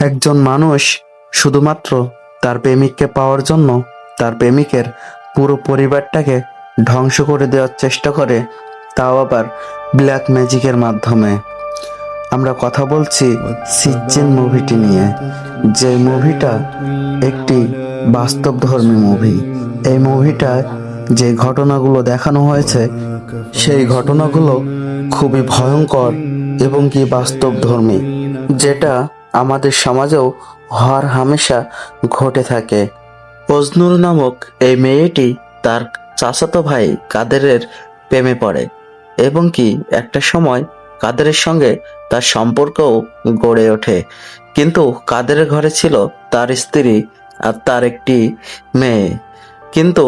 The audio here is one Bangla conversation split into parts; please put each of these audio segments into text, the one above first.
একজন মানুষ শুধুমাত্র তার প্রেমিককে পাওয়ার জন্য তার প্রেমিকের পুরো পরিবারটাকে ধ্বংস করে দেওয়ার চেষ্টা করে, তাও আবার ব্ল্যাক ম্যাজিকের মাধ্যমে। আমরা কথা বলছি সিজ্জিন মুভিটি নিয়ে, যে মুভিটা একটি বাস্তবধর্মী মুভি। এই মুভিটায় যে ঘটনাগুলো দেখানো হয়েছে সেই ঘটনাগুলো খুবই ভয়ঙ্কর এবং কি বাস্তবধর্মী, যেটা আমাদের সমাজেও হর হামেশা ঘটে থাকে। অজনুর নামক এই মেয়েটি তার চাচাতো ভাই কাদেরের প্রেমে পড়ে এবং কি একটা সময় কাদেরের সঙ্গে তার সম্পর্কও গড়ে ওঠে। কিন্তু কাদেরের ঘরে ছিল তার স্ত্রী আর তার একটি মেয়ে। কিন্তু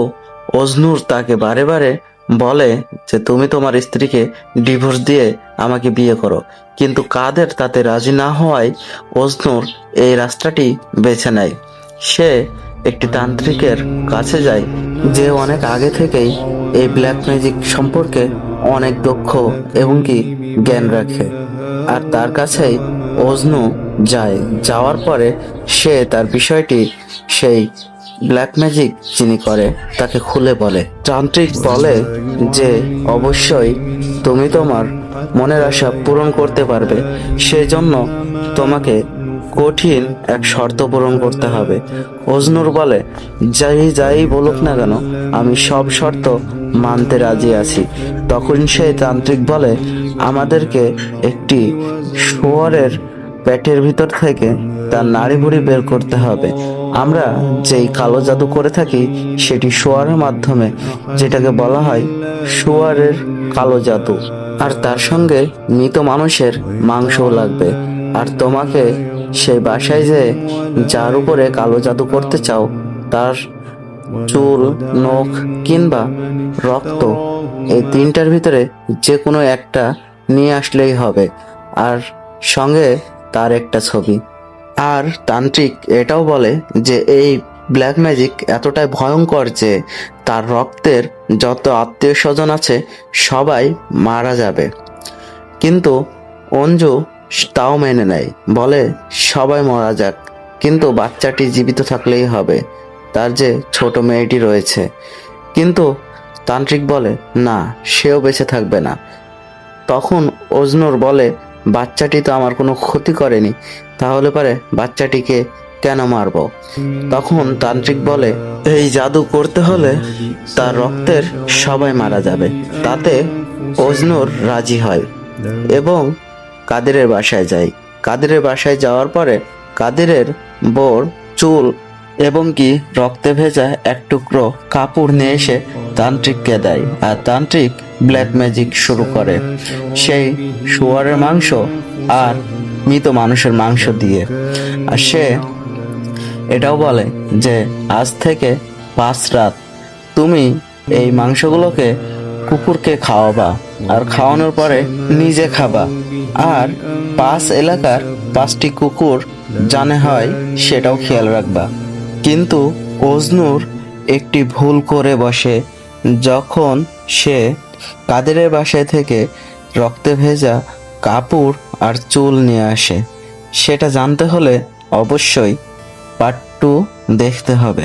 অজনুর তাকে বারে বারে বলে যে তুমি তোমার স্ত্রীকে ডিভোর্স দিয়ে আমাকে বিয়ে করো, কিন্তু কাদের তাতে রাজি না হওয়ায় অজনুর এই রাস্তাটি বেছে নেয়। সে একটি তান্ত্রিকের কাছে যায়, যে অনেক আগে থেকেই এই ব্ল্যাক ম্যাজিক সম্পর্কে অনেক দক্ষ এবং কি জ্ঞান রাখে। আর তার কাছেই অজনু যায়। যাওয়ার পরে সে তার বিষয়টি সেই ব্ল্যাক ম্যাজিক যিনি করে তাকে খুলে বলে। তান্ত্রিক বলে যে অবশ্যই তুমি তোমার মনের আশা পূরণ করতে পারবে, সেজন্য তোমাকে কঠিন এক শর্ত পূরণ করতে হবে। অজনুর বলে যাই যাই বলুক না কেন আমি সব শর্ত মানতে রাজি আছি। তখন সেই তান্ত্রিক বলে আমাদেরকে একটি শুয়োরের পেটের ভিতর থেকে তার নাড়ি ভুড়ি বের করতে হবে। আমরা যেই কালো জাদু করে থাকি সেটি শুয়োরের মাধ্যমে, যেটাকে বলা হয় শুয়োরের কালো জাদু। আর তার সঙ্গে মৃত মানুষের মাংসও লাগবে। আর তোমাকে সেই বাসায় যে যার উপরে কালো জাদু করতে চাও তার চুল, নখ কিংবা রক্ত, এই তিনটার ভিতরে যে কোনো একটা নিয়ে আসলেই হবে, আর সঙ্গে তার একটা ছবি। আর তান্ত্রিক এটাও বলে যে এই ব্ল্যাক ম্যাজিক এতটাই ভয়ঙ্কর যে তার রক্তের যত আত্মীয় স্বজন আছে সবাই মারা যাবে। কিন্তু অঞ্জু তাও মেনে নেয়, বলে সবাই মারা যাক, কিন্তু বাচ্চাটি জীবিত থাকলেই হবে, তার যে ছোট মেয়েটি রয়েছে। কিন্তু তান্ত্রিক বলে না, সেও বেঁচে থাকবে না। তখন অজনুর বলে বাচ্চাটি তো আমার কোনো ক্ষতি করেনি, তাহলে পরে বাচ্চাটিকে কেন মারবো? তখন তান্ত্রিক বলে এই জাদু করতে হলে তার রক্তের সবাই মারা যাবে। তাতে অজনুর রাজি হয় এবং কাদেরের বাসায় যায়। কাদেরের বাসায় যাওয়ার পরে কাদেরের বোর চুল এবং কি রক্তে ভেজা এক টুকরো কাপড় নিয়ে এসে তান্ত্রিককে দেয়। আর তান্ত্রিক ব্ল্যাক ম্যাজিক শুরু করে সেই শুয়োরের মাংস আর মৃত মানুষের মাংস দিয়ে। আর সে এটাও বলে যে আজ থেকে 5 রাত তুমি এই মাংসগুলোকে কুকুরকে খাওয়াবা, আর খাওয়ানোর পরে নিজে খাবা, আর 5 এলাকার 5টি কুকুর জানে হয় সেটাও খেয়াল রাখবা। কিন্তু অজনুর একটি ভুল করে বসে। যখন সে কাদেরের বাসায় থেকে রক্তে ভেজা কাপড় আর চুল নিয়ে আসে, সেটা জানতে হলে অবশ্যই পার্ট 2 দেখতে হবে।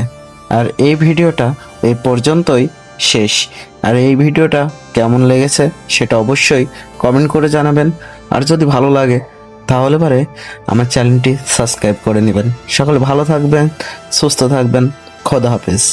আর এই ভিডিওটা এই পর্যন্তই শেষ। আর এই ভিডিওটা কেমন লেগেছে সেটা অবশ্যই কমেন্ট করে জানাবেন। আর যদি ভালো লাগে তাহলে পরে আমার চ্যানেলটি সাবস্ক্রাইব করে নেবেন। সকলে ভালো থাকবেন, সুস্থ থাকবেন। খোদা হাফেজ।